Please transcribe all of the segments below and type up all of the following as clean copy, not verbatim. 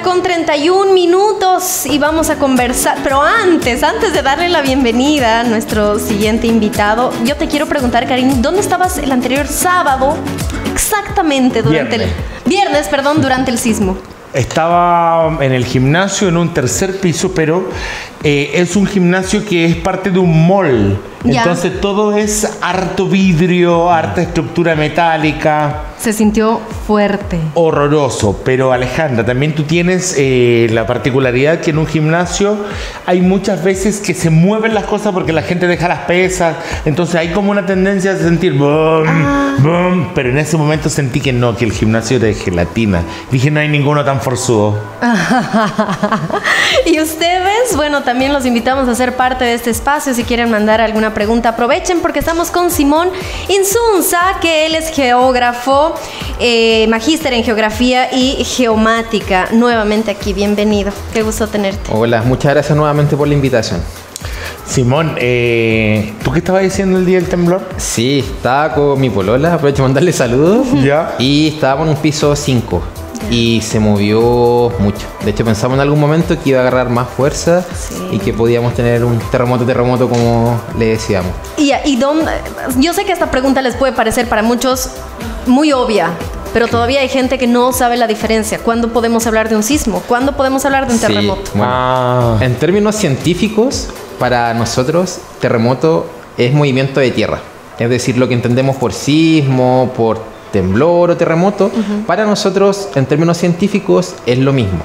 8:31 y vamos a conversar. Pero antes de darle la bienvenida a nuestro siguiente invitado, yo te quiero preguntar, Karim, ¿dónde estabas el anterior sábado? Exactamente, durante viernes, durante el sismo. Estaba en el gimnasio en un tercer piso, pero es un gimnasio que es parte de un mall. Ya. Entonces todo es harto vidrio, harta estructura metálica. Se sintió fuerte. Horroroso. Pero Alejandra, también tú tienes la particularidad que en un gimnasio hay muchas veces que se mueven las cosas porque la gente deja las pesas. Entonces hay como una tendencia a sentir boom, boom. Pero en ese momento sentí que no, que el gimnasio era de gelatina. Dije, no hay ninguno tan forzudo. Y ustedes, bueno, también los invitamos a ser parte de este espacio. Si quieren mandar alguna pregunta, aprovechen porque estamos con Simón Insunza, que él es geógrafo, magíster en geografía y geomática. Nuevamente aquí, bienvenido. Qué gusto tenerte. Hola, muchas gracias nuevamente por la invitación. Simón, ¿tú qué estabas diciendo el día del temblor? Sí, estaba con mi polola, aprovecho de mandarle saludos. ¿Ya? Y estábamos en un piso 5. Y se movió mucho. De hecho, pensamos en algún momento que iba a agarrar más fuerza, sí, y que podíamos tener un terremoto como le decíamos. ¿Y dónde? Yo sé que esta pregunta les puede parecer para muchos muy obvia, pero todavía hay gente que no sabe la diferencia. ¿Cuándo podemos hablar de un sismo? ¿Cuándo podemos hablar de un terremoto? Bueno, en términos científicos, para nosotros, terremoto es movimiento de tierra. Es decir, lo que entendemos por sismo, por temblor o terremoto, para nosotros en términos científicos es lo mismo.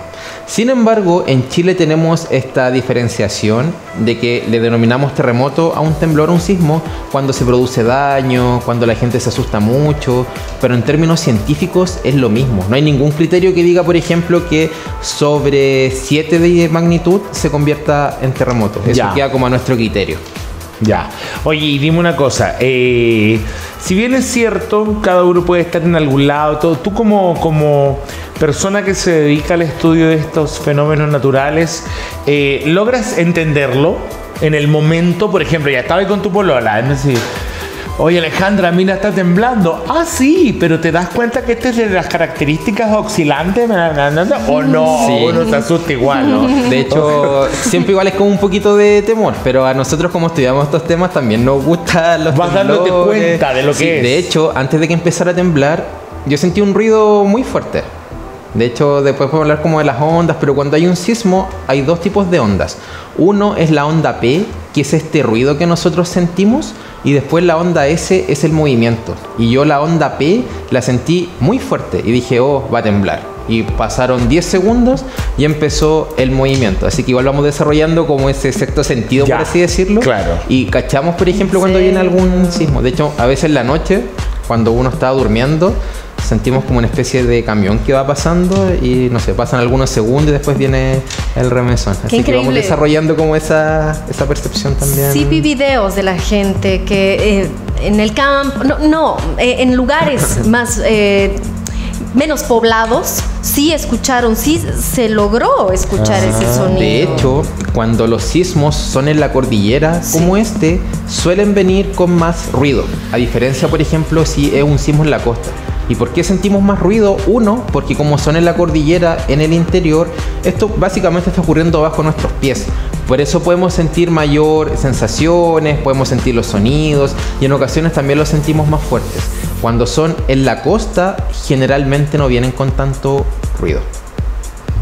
Sin embargo, en Chile tenemos esta diferenciación de que le denominamos terremoto a un temblor o un sismo cuando se produce daño, cuando la gente se asusta mucho, pero en términos científicos es lo mismo. No hay ningún criterio que diga, por ejemplo, que sobre 7 de magnitud se convierta en terremoto. Eso queda como a nuestro criterio. Ya. Oye, y dime una cosa. Si bien es cierto, cada uno puede estar en algún lado, todo, tú como persona que se dedica al estudio de estos fenómenos naturales, ¿logras entenderlo en el momento? Por ejemplo, ya estaba ahí con tu polola, es decir, oye, Alejandra, mira, está temblando. Ah, sí, pero ¿te das cuenta que este es de las características oscilantes? ¿O no? Sí. Uno se asusta igual, ¿no? De hecho, siempre igual es como un poquito de temor, pero a nosotros como estudiamos estos temas también nos gustan los temblores. Vas dándote cuenta de lo que es. De hecho, antes de que empezara a temblar, yo sentí un ruido muy fuerte. De hecho, después podemos hablar como de las ondas, pero cuando hay un sismo hay dos tipos de ondas. Uno es la onda P, que es este ruido que nosotros sentimos, y después la onda S es el movimiento. Y yo la onda P la sentí muy fuerte y dije, oh, va a temblar. Y pasaron 10 segundos y empezó el movimiento. Así que igual vamos desarrollando como ese sexto sentido, por así decirlo. Claro. Y cachamos, por ejemplo, cuando viene algún sismo. De hecho, a veces en la noche, cuando uno está durmiendo, sentimos como una especie de camión que va pasando y no sé, pasan algunos segundos y después viene el remesón. Así que vamos desarrollando como esa percepción también. Sí, vi videos de la gente que en el campo, en lugares más menos poblados, sí escucharon, sí se logró escuchar ese sonido. De hecho, cuando los sismos son en la cordillera, como este, suelen venir con más ruido. A diferencia, por ejemplo, si es un sismo en la costa. ¿Y por qué sentimos más ruido? Uno, porque como son en la cordillera, en el interior, esto básicamente está ocurriendo bajo nuestros pies. Por eso podemos sentir mayor sensaciones, podemos sentir los sonidos y en ocasiones también los sentimos más fuertes. Cuando son en la costa, generalmente no vienen con tanto ruido.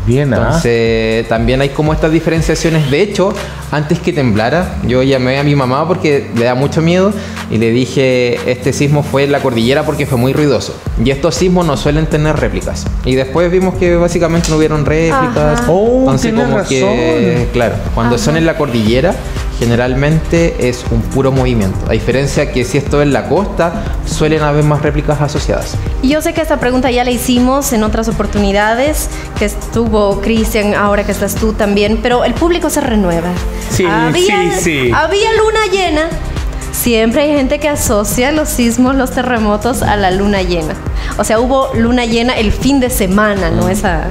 Bien, entonces también hay como estas diferenciaciones. De hecho, antes que temblara, yo llamé a mi mamá porque le da mucho miedo y le dije, este sismo fue en la cordillera porque fue muy ruidoso. Y estos sismos no suelen tener réplicas. Y después vimos que básicamente no hubieron réplicas. Entonces como razón. Que, claro, cuando son en la cordillera, generalmente es un puro movimiento. A diferencia que si esto es en la costa, suelen haber más réplicas asociadas. Y yo sé que esta pregunta ya la hicimos en otras oportunidades, que estuvo Cristian, ahora que estás tú también, pero el público se renueva. Sí, había luna llena. Siempre hay gente que asocia los sismos, los terremotos a la luna llena. O sea, hubo luna llena el fin de semana, no esa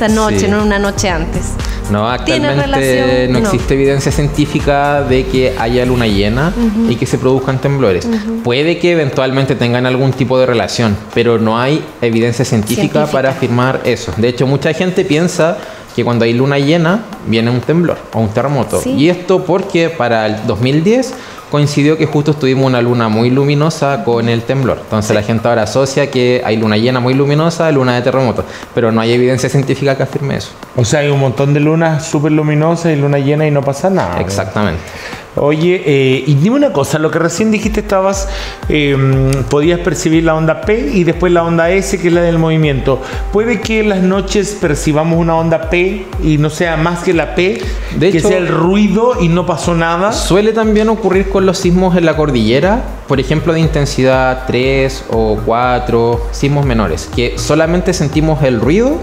noche, no una noche antes. No, actualmente no existe evidencia científica de que haya luna llena y que se produzcan temblores. Puede que eventualmente tengan algún tipo de relación, pero no hay evidencia científica para afirmar eso. De hecho, mucha gente piensa que cuando hay luna llena viene un temblor o un terremoto. Sí. Y esto porque para el 2010 coincidió que justo tuvimos una luna muy luminosa con el temblor. Entonces la gente ahora asocia que hay luna llena muy luminosa, luna de terremoto. Pero no hay evidencia científica que afirme eso. O sea, hay un montón de lunas súper luminosas y luna llena y no pasa nada. Exactamente. Oye, y dime una cosa, lo que recién dijiste podías percibir la onda P y después la onda S, que es la del movimiento. ¿Puede que en las noches percibamos una onda P y no sea más que la P? De hecho, que sea el ruido y no pasó nada. Suele también ocurrir con los sismos en la cordillera, por ejemplo de intensidad 3 o 4, sismos menores, que solamente sentimos el ruido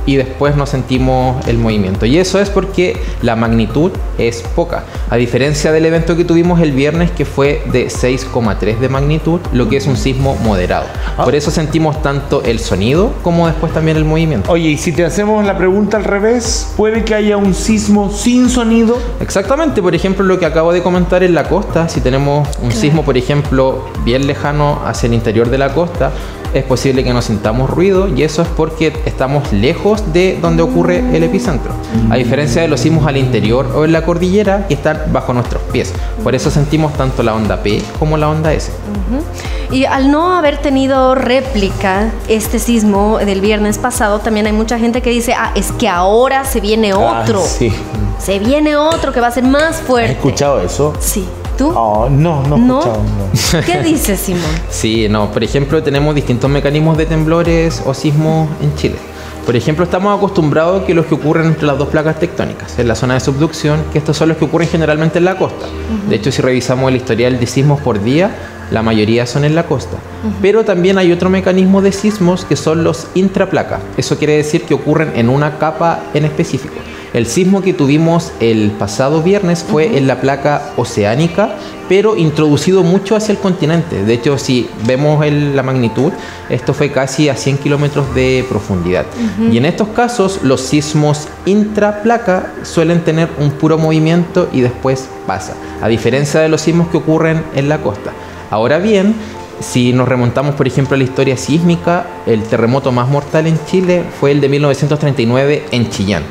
y después no sentimos el movimiento. Y eso es porque la magnitud es poca. A diferencia del evento que tuvimos el viernes, que fue de 6,3 de magnitud, lo que es un sismo moderado. Por eso sentimos tanto el sonido como después también el movimiento. Oye, y si te hacemos la pregunta al revés, ¿puede que haya un sismo sin sonido? Exactamente. Por ejemplo, lo que acabo de comentar en la costa, si tenemos un sismo, por ejemplo, bien lejano hacia el interior de la costa, es posible que no sintamos ruido, y eso es porque estamos lejos de donde ocurre el epicentro. A diferencia de los sismos al interior o en la cordillera, que están bajo nuestros pies. Por eso sentimos tanto la onda P como la onda S. Y al no haber tenido réplica este sismo del viernes pasado, también hay mucha gente que dice, es que ahora se viene otro. Sí. Se viene otro que va a ser más fuerte. ¿Has escuchado eso? Sí. ¿Tú? Oh, no he escuchado. No. ¿Qué dices, Simón? Sí, no. Por ejemplo, tenemos distintos mecanismos de temblores o sismos en Chile. Por ejemplo, estamos acostumbrados a que los que ocurren entre las dos placas tectónicas, en la zona de subducción, que estos son los que ocurren generalmente en la costa. De hecho, si revisamos el historial de sismos por día, la mayoría son en la costa. Pero también hay otro mecanismo de sismos que son los intraplaca. Eso quiere decir que ocurren en una capa en específico. El sismo que tuvimos el pasado viernes fue en la placa oceánica, pero introducido mucho hacia el continente. De hecho, si vemos la magnitud, esto fue casi a 100 kilómetros de profundidad. Y en estos casos, los sismos intraplaca suelen tener un puro movimiento y después pasa, a diferencia de los sismos que ocurren en la costa. Ahora bien, si nos remontamos, por ejemplo, a la historia sísmica, el terremoto más mortal en Chile fue el de 1939 en Chillán.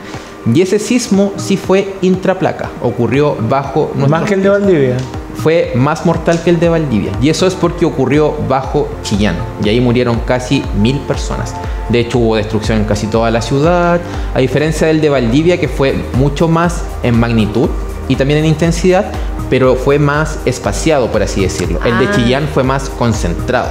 Y ese sismo sí fue intraplaca, ocurrió bajo... ¿Más que el de Valdivia? Fue más mortal que el de Valdivia. Y eso es porque ocurrió bajo Chillán. Y ahí murieron casi 1000 personas. De hecho, hubo destrucción en casi toda la ciudad. A diferencia del de Valdivia, que fue mucho más en magnitud y también en intensidad, pero fue más espaciado, por así decirlo. El de Chillán fue más concentrado.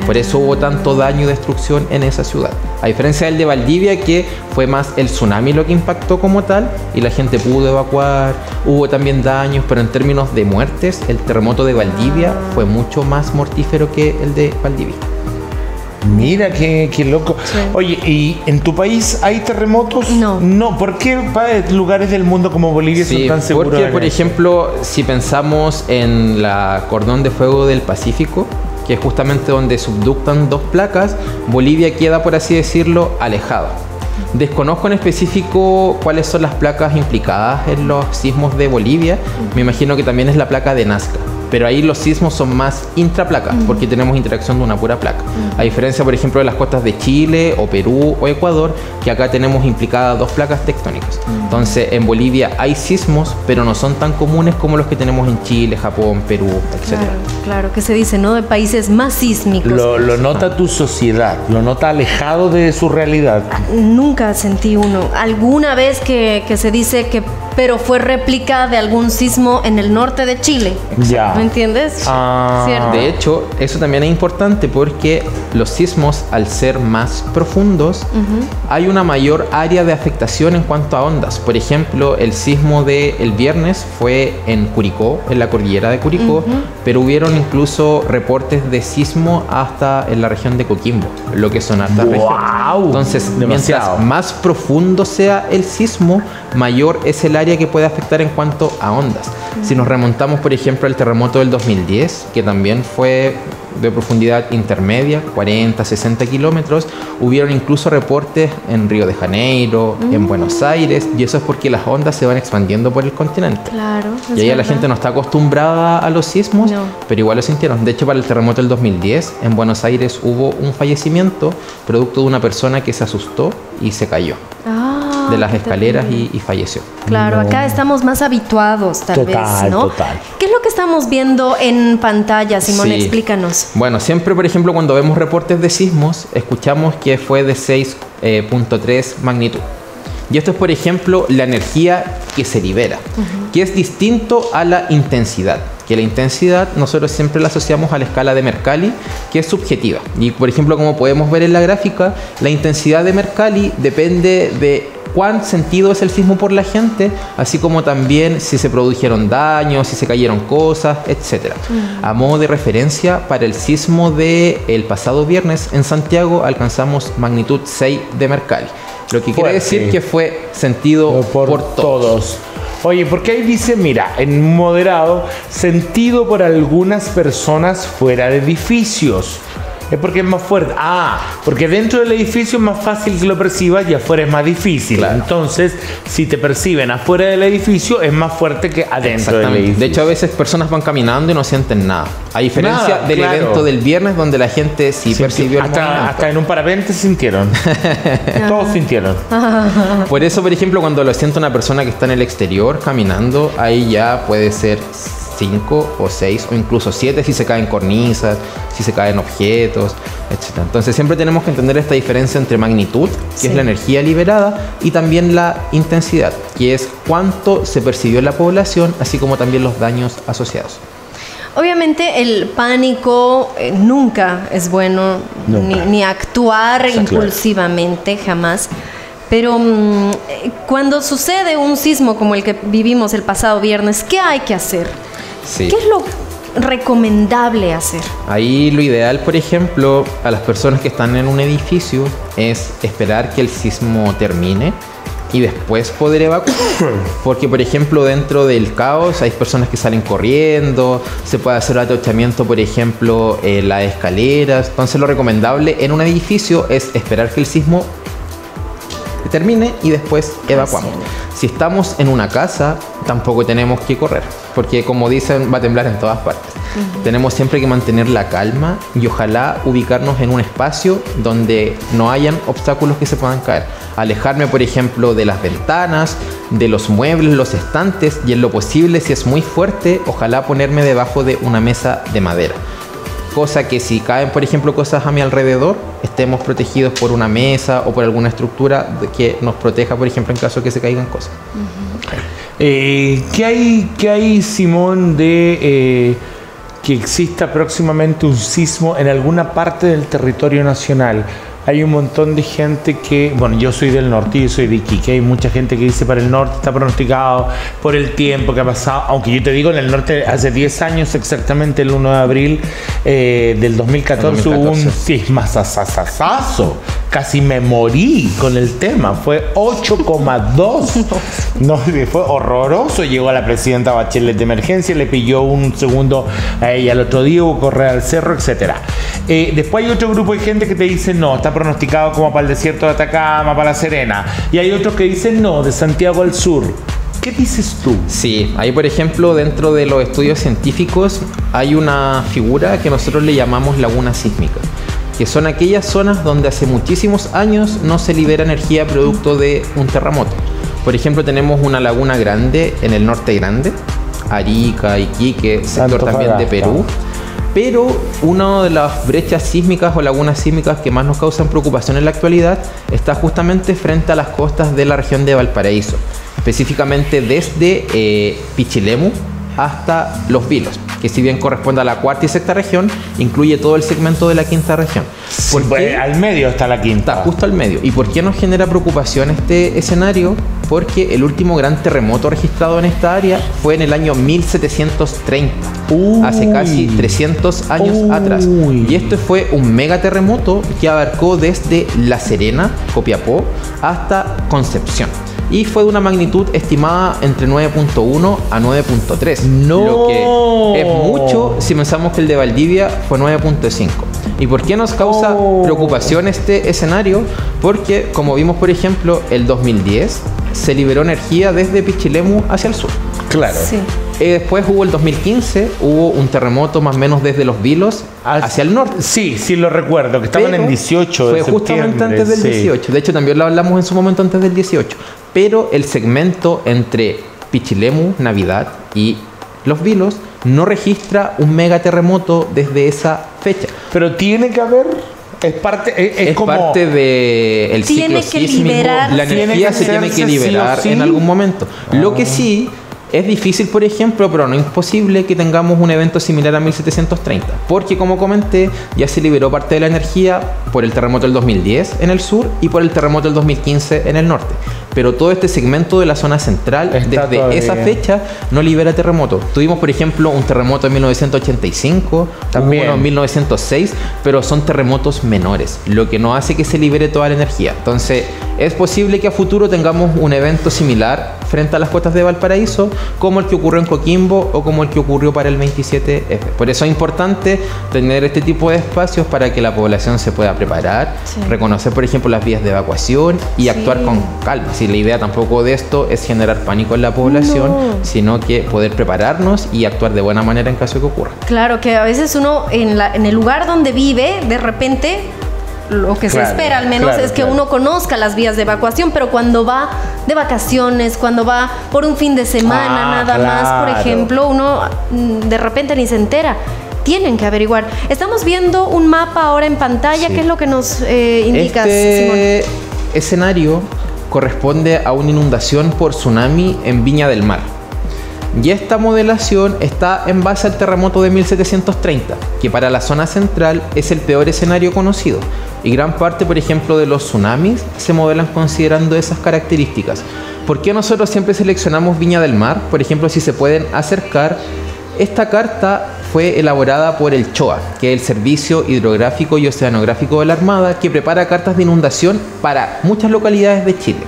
Por eso hubo tanto daño y destrucción en esa ciudad. A diferencia del de Valdivia, que fue más el tsunami lo que impactó como tal y la gente pudo evacuar. Hubo también daños, pero en términos de muertes, el terremoto de Valdivia fue mucho más mortífero que el de Valdivia. Mira, qué loco. Sí. Oye, ¿y en tu país hay terremotos? No. ¿Por qué lugares del mundo como Bolivia son tan seguros? Porque, por ejemplo, si pensamos en la Cordón de Fuego del Pacífico, que es justamente donde subductan dos placas, Bolivia queda, por así decirlo, alejado. Desconozco en específico cuáles son las placas implicadas en los sismos de Bolivia. Me imagino que también es la placa de Nazca. Pero ahí los sismos son más intraplacas, porque tenemos interacción de una pura placa. A diferencia, por ejemplo, de las costas de Chile, o Perú, o Ecuador, que acá tenemos implicadas dos placas tectónicas. Entonces, en Bolivia hay sismos, pero no son tan comunes como los que tenemos en Chile, Japón, Perú, etc. Claro, que se dice, ¿no? De países más sísmicos. Lo nota tu sociedad, lo nota alejado de su realidad. Nunca sentí uno. Alguna vez que se dice que, pero fue réplica de algún sismo en el norte de Chile. Ya. ¿Me entiendes? ¿Cierto? De hecho, eso también es importante porque los sismos, al ser más profundos, hay una mayor área de afectación en cuanto a ondas. Por ejemplo, el sismo del viernes fue en Curicó, en la cordillera de Curicó, pero hubieron incluso reportes de sismo hasta en la región de Coquimbo, lo que son altas regiones. Entonces, mientras más profundo sea el sismo, mayor es el área que puede afectar en cuanto a ondas. Si nos remontamos, por ejemplo, al terremoto del 2010, que también fue de profundidad intermedia, 40, 60 kilómetros. Hubieron incluso reportes en Río de Janeiro, en Buenos Aires, y eso es porque las ondas se van expandiendo por el continente. Claro. Y ahí la gente no está acostumbrada a los sismos, pero igual lo sintieron. De hecho, para el terremoto del 2010, en Buenos Aires hubo un fallecimiento producto de una persona que se asustó y se cayó de las escaleras y falleció. Claro, acá estamos más habituados tal vez, ¿no? Total. ¿Qué es lo que estamos viendo en pantalla, Simón? Sí. Explícanos. Bueno, siempre, por ejemplo, cuando vemos reportes de sismos, escuchamos que fue de 6.3 magnitud. Y esto es, por ejemplo, la energía que se libera, que es distinto a la intensidad. Que la intensidad nosotros siempre la asociamos a la escala de Mercalli, que es subjetiva. Y, por ejemplo, como podemos ver en la gráfica, la intensidad de Mercalli depende de cuán sentido es el sismo por la gente, así como también si se produjeron daños, si se cayeron cosas, etc. A modo de referencia, para el sismo del pasado viernes en Santiago alcanzamos magnitud 6 de Mercalli, lo que quiere decir que fue sentido por todos. Oye, porque ahí dice, mira, en moderado, sentido por algunas personas fuera de edificios. Es porque es más fuerte. Porque dentro del edificio es más fácil que lo percibas y afuera es más difícil. Claro. Entonces, si te perciben afuera del edificio, es más fuerte que adentro del edificio. De hecho, a veces personas van caminando y no sienten nada. A diferencia del evento del viernes, donde la gente sí percibió el movimiento. Hasta en un parapente sintieron. Todos sintieron. Por eso, por ejemplo, cuando lo siente una persona que está en el exterior caminando, ahí ya puede ser 5 o 6 o incluso 7 si se caen cornisas, si se caen objetos, etc. Entonces siempre tenemos que entender esta diferencia entre magnitud, que es la energía liberada, y también la intensidad, que es cuánto se percibió en la población, así como también los daños asociados. Obviamente el pánico nunca es bueno, ni actuar impulsivamente, jamás. Pero cuando sucede un sismo como el que vivimos el pasado viernes, ¿qué hay que hacer? ¿Qué es lo recomendable hacer? Ahí lo ideal, por ejemplo, a las personas que están en un edificio es esperar que el sismo termine y después poder evacuar. Porque, por ejemplo, dentro del caos hay personas que salen corriendo, se puede hacer atochamiento, por ejemplo, en las escaleras. Entonces lo recomendable en un edificio es esperar que el sismo termine y después evacuamos. Si estamos en una casa, tampoco tenemos que correr, porque como dicen, va a temblar en todas partes. Tenemos siempre que mantener la calma y ojalá ubicarnos en un espacio donde no hayan obstáculos que se puedan caer. Alejarme, por ejemplo, de las ventanas, de los muebles, los estantes, y en lo posible, si es muy fuerte, ojalá ponerme debajo de una mesa de madera. Cosa que si caen, por ejemplo, cosas a mi alrededor, estemos protegidos por una mesa o por alguna estructura que nos proteja, por ejemplo, en caso de que se caigan cosas. ¿Qué hay, Simón, de que exista próximamente un sismo en alguna parte del territorio nacional? Hay un montón de gente que, bueno, yo soy del norte y yo soy de Iquique, hay mucha gente que dice para el norte está pronosticado por el tiempo que ha pasado, aunque yo te digo, en el norte hace 10 años exactamente, el 1 de abril del 2014 hubo un sismazazazazo, casi me morí con el tema, fue 8,2, no, fue horroroso, llegó a la presidenta Bachelet de emergencia, le pilló un segundo a ella al otro día, hubo correr al cerro, etcétera. Después hay otro grupo de gente que te dice no, está pronosticado como para el desierto de Atacama, para La Serena, y hay otros que dicen no, de Santiago al sur. ¿Qué dices tú? Sí, ahí por ejemplo dentro de los estudios científicos hay una figura que nosotros le llamamos laguna sísmica, que son aquellas zonas donde hace muchísimos años no se libera energía producto de un terremoto. Por ejemplo, tenemos una laguna grande en el norte grande, Arica, Iquique, sector también de Perú. Pero una de las brechas sísmicas o lagunas sísmicas que más nos causan preocupación en la actualidad está justamente frente a las costas de la región de Valparaíso, específicamente desde Pichilemu hasta Los Vilos, que si bien corresponde a la cuarta y sexta región, incluye todo el segmento de la quinta región. ¿Por qué? Al medio está la quinta. Está justo al medio. ¿Y por qué nos genera preocupación este escenario? Porque el último gran terremoto registrado en esta área fue en el año 1730, hace casi 300 años atrás. Y este fue un megaterremoto que abarcó desde La Serena, Copiapó, hasta Concepción. y fue de una magnitud estimada entre 9.1 a 9.3. No. Lo que es mucho si pensamos que el de Valdivia fue 9.5. ¿Y por qué nos causa preocupación este escenario? Porque, como vimos, por ejemplo, el 2010 se liberó energía desde Pichilemu hacia el sur. Claro. Sí. Después hubo el 2015, hubo un terremoto más o menos desde Los Vilos hacia el norte. Sí, sí lo recuerdo, que estaban en 18 de fue justamente septiembre, antes del sí. 18. De hecho, también lo hablamos en su momento antes del 18. Pero el segmento entre Pichilemu, Navidad y Los Vilos no registra un megaterremoto desde esa fecha. Pero tiene que haber... Es parte, es como... parte del ciclo Tiene que sísmico. liberarse. La energía Tiene que se tiene que hacerse sí o liberar sí. en algún momento. Lo que sí es difícil, por ejemplo, pero no imposible que tengamos un evento similar a 1730. Porque, como comenté, ya se liberó parte de la energía por el terremoto del 2010 en el sur y por el terremoto del 2015 en el norte. Pero todo este segmento de la zona central, Está desde todavía. esa fecha, no libera terremoto. Tuvimos, por ejemplo, un terremoto en 1985, También. uno en 1906, pero son terremotos menores, lo que no hace que se libere toda la energía. Entonces, es posible que a futuro tengamos un evento similar frente a las costas de Valparaíso, como el que ocurrió en Coquimbo o como el que ocurrió para el 27F. Por eso es importante tener este tipo de espacios para que la población se pueda preparar, Sí. reconocer, por ejemplo, las vías de evacuación y Sí. actuar con calma. Si la idea tampoco de esto es generar pánico en la población, No. sino que poder prepararnos y actuar de buena manera en caso de que ocurra. Claro, que a veces uno en el lugar donde vive, de repente, lo que se Claro, espera al menos claro, es que claro. uno conozca las vías de evacuación, pero cuando va de vacaciones, cuando va por un fin de semana, Ah, nada más, por claro. ejemplo, uno de repente ni se entera. Tienen que averiguar. Estamos viendo un mapa ahora en pantalla. Sí. ¿Qué es lo que nos indica, Simón? Este escenario corresponde a una inundación por tsunami en Viña del Mar. Y esta modelación está en base al terremoto de 1730, que para la zona central es el peor escenario conocido. Y gran parte, por ejemplo, de los tsunamis se modelan considerando esas características. ¿Por qué nosotros siempre seleccionamos Viña del Mar? Por ejemplo, si se pueden acercar, esta carta fue elaborada por el CHOA, que es el Servicio Hidrográfico y Oceanográfico de la Armada, que prepara cartas de inundación para muchas localidades de Chile.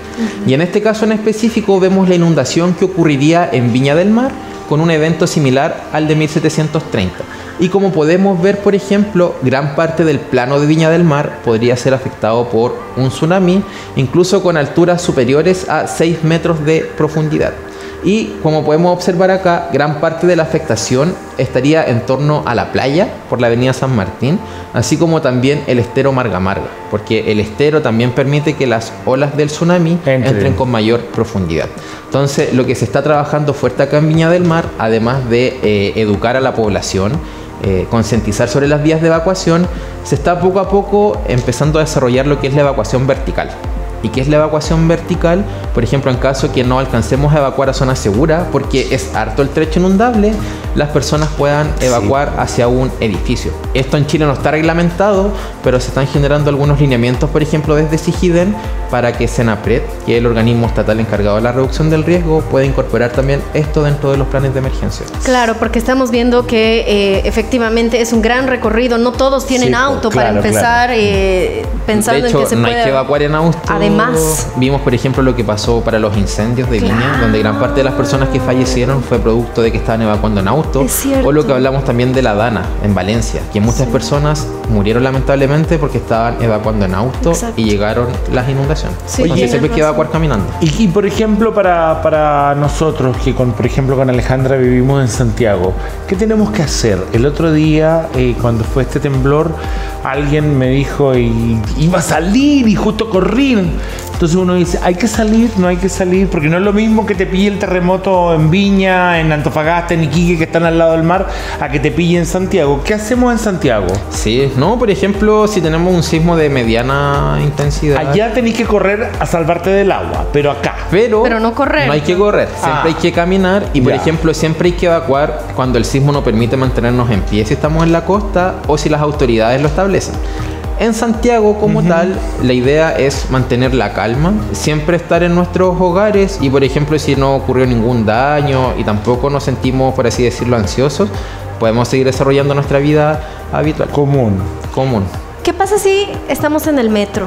Y en este caso en específico vemos la inundación que ocurriría en Viña del Mar con un evento similar al de 1730. Y como podemos ver, por ejemplo, gran parte del plano de Viña del Mar podría ser afectado por un tsunami, incluso con alturas superiores a 6 metros de profundidad. Y como podemos observar acá, gran parte de la afectación estaría en torno a la playa por la avenida San Martín, así como también el estero Marga Marga, porque el estero también permite que las olas del tsunami entren con mayor profundidad. Entonces, lo que se está trabajando fuerte acá en Viña del Mar, además de educar a la población, concientizar sobre las vías de evacuación, se está poco a poco empezando a desarrollar lo que es la evacuación vertical. ¿Y qué es la evacuación vertical? Por ejemplo, en caso que no alcancemos a evacuar a zona segura, porque es harto el trecho inundable, las personas puedan evacuar hacia un edificio. Esto en Chile no está reglamentado, pero se están generando algunos lineamientos, por ejemplo, desde SIGIDEN, para que SENAPRED, que es el organismo estatal encargado de la reducción del riesgo, pueda incorporar también esto dentro de los planes de emergencia. Claro, porque estamos viendo que efectivamente es un gran recorrido. No todos tienen Sí, auto claro, para empezar pensando de hecho, en que se no puede hay que evacuar en auto. Además, vimos, por ejemplo, lo que pasó para los incendios de Viña, Claro. donde gran parte de las personas que fallecieron fue producto de que estaban evacuando en auto. Es cierto. O lo que hablamos también de la Dana, en Valencia, que muchas personas murieron lamentablemente porque estaban evacuando en auto Exacto. y llegaron las inundaciones. Sí, Entonces tienes siempre hay que razón. evacuar caminando. Y por ejemplo, para nosotros, que por ejemplo con Alejandra vivimos en Santiago, ¿qué tenemos que hacer? El otro día, cuando fue este temblor, alguien me dijo, y iba a salir y justo corrí. Entonces uno dice, ¿hay que salir? No hay que salir, porque no es lo mismo que te pille el terremoto en Viña, en Antofagasta, en Iquique, que están al lado del mar, a que te pille en Santiago. ¿Qué hacemos en Santiago? Sí, no, por ejemplo, si tenemos un sismo de mediana intensidad. Allá tenés que correr a salvarte del agua, pero acá. Pero no correr. No hay que correr, siempre hay que caminar y, por Ya. ejemplo, siempre hay que evacuar cuando el sismo no permite mantenernos en pie si estamos en la costa o si las autoridades lo establecen. En Santiago, como tal, la idea es mantener la calma, siempre estar en nuestros hogares y, por ejemplo, si no ocurrió ningún daño y tampoco nos sentimos, por así decirlo, ansiosos, podemos seguir desarrollando nuestra vida habitual. Común. Común. ¿qué pasa si estamos en el metro?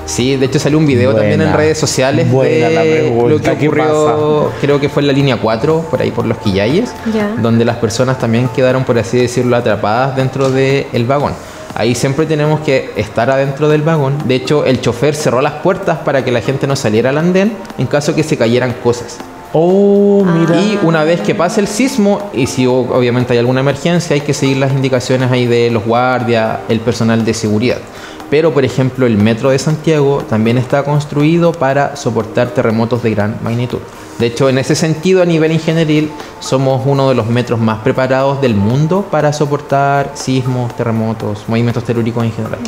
Sí, de hecho salió un video Buena. también en redes sociales Buena la de pregunta, lo que ¿qué ocurrió, creo que fue en la línea 4, por ahí por los Quillayes, Ya. donde las personas también quedaron, por así decirlo, atrapadas dentro del vagón. Ahí siempre tenemos que estar adentro del vagón. De hecho, el chofer cerró las puertas para que la gente no saliera al andén en caso que se cayeran cosas. Oh, mira. Y una vez que pase el sismo, y si obviamente hay alguna emergencia, hay que seguir las indicaciones ahí de los guardias, el personal de seguridad. Pero, por ejemplo, el metro de Santiago también está construido para soportar terremotos de gran magnitud. De hecho, en ese sentido, a nivel ingenieril, somos uno de los metros más preparados del mundo para soportar sismos, terremotos, movimientos telúricos en general.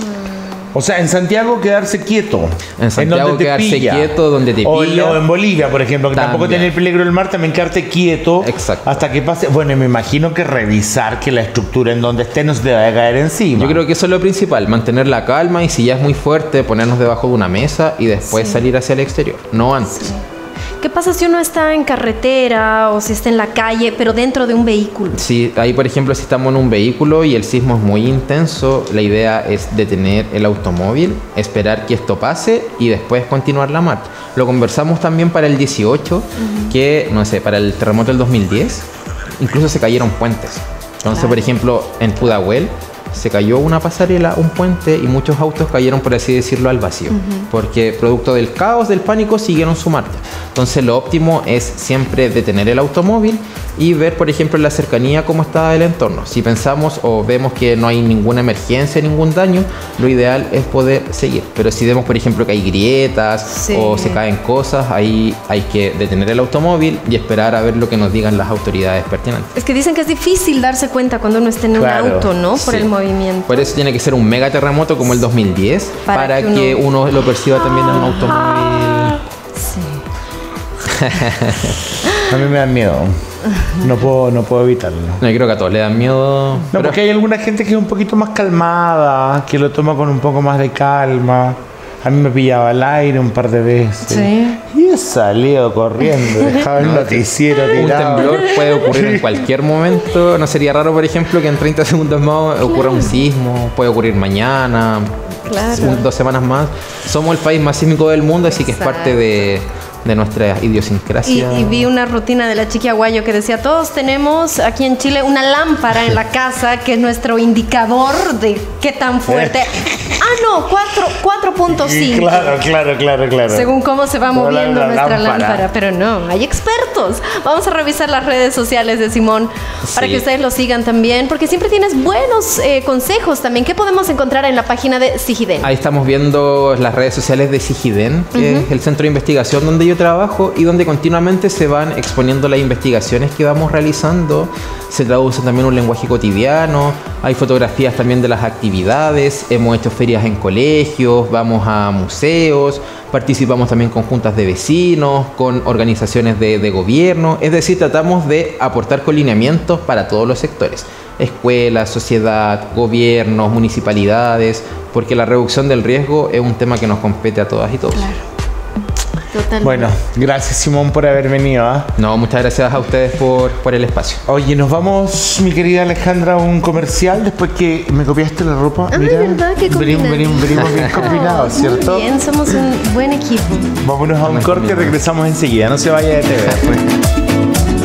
O sea, en Santiago quedarse quieto. En Santiago donde te quedarse pilla. quieto, donde te O pilla. en Bolivia, por ejemplo, que tampoco También. tiene el peligro del mar, también quedarte quieto. Exacto. Hasta que pase. Bueno, y me imagino que revisar que la estructura en donde esté no se te vaya a caer encima. Yo creo que eso es lo principal, mantener la calma y si ya es muy fuerte, ponernos debajo de una mesa y después salir hacia el exterior, no antes. ¿Qué pasa si uno está en carretera o si está en la calle, pero dentro de un vehículo? Sí, ahí por ejemplo si estamos en un vehículo y el sismo es muy intenso, la idea es detener el automóvil, esperar que esto pase y después continuar la marcha. Lo conversamos también para el 18, que no sé, para el terremoto del 2010, incluso se cayeron puentes. Entonces, Claro. por ejemplo, en Pudahuel se cayó una pasarela, un puente y muchos autos cayeron, por así decirlo, al vacío. Porque producto del caos, del pánico, siguieron su marcha. Entonces lo óptimo es siempre detener el automóvil y ver, por ejemplo, en la cercanía cómo está el entorno. Si pensamos o vemos que no hay ninguna emergencia, ningún daño, lo ideal es poder seguir. Pero si vemos, por ejemplo, que hay grietas Sí. o se caen cosas, ahí hay que detener el automóvil y esperar a ver lo que nos digan las autoridades pertinentes. Es que dicen que es difícil darse cuenta cuando uno está en Claro, un auto, ¿no? Por sí. el movimiento. Por eso tiene que ser un mega terremoto como el 2010 Para para que que uno lo perciba también en un Ah. automóvil. Sí. A mí me da miedo. No puedo evitarlo. No, yo creo que a todos le dan miedo. No, pero porque hay alguna gente que es un poquito más calmada, que lo toma con un poco más de calma. A mí me pillaba al aire un par de veces. Sí. Y he salido corriendo, dejaba el noticiero un tirado. temblor puede ocurrir en cualquier momento. No sería raro, por ejemplo, que en 30 segundos más ocurra un sismo. Puede ocurrir mañana, Claro. 2 semanas más. Somos el país más sísmico del mundo, así que es Exacto. parte de nuestra idiosincrasia. Y vi una rutina de la Chiqui Aguayo que decía, todos tenemos aquí en Chile una lámpara en la casa que es nuestro indicador de qué tan fuerte. No, 4.5. Claro. Según cómo se va Como moviendo la nuestra lámpara. lámpara. Pero no, hay expertos. Vamos a revisar las redes sociales de Simón para Sí. que ustedes lo sigan también, porque siempre tienes buenos consejos también. ¿Qué podemos encontrar en la página de Sigiden? Ahí estamos viendo las redes sociales de Sigiden, que es el centro de investigación donde yo trabajo y donde continuamente se van exponiendo las investigaciones que vamos realizando. Se traduce también un lenguaje cotidiano, hay fotografías también de las actividades, hemos hecho ferias en colegios, vamos a museos, participamos también con juntas de vecinos, con organizaciones de gobierno, es decir, tratamos de aportar con lineamientos para todos los sectores. Escuelas, sociedad, gobiernos, municipalidades, porque la reducción del riesgo es un tema que nos compete a todas y todos. Totalmente. Bueno, gracias Simón por haber venido. ¿Ah? No, muchas gracias a ustedes por el espacio. Oye, nos vamos, mi querida Alejandra, a un comercial después que me copiaste la ropa. Ah, Mira, ¿verdad? Qué venimos combinadito. bien combinados, ¿cierto? Muy bien, somos un buen equipo. Vámonos a un corte y regresamos enseguida. No se vaya de TV.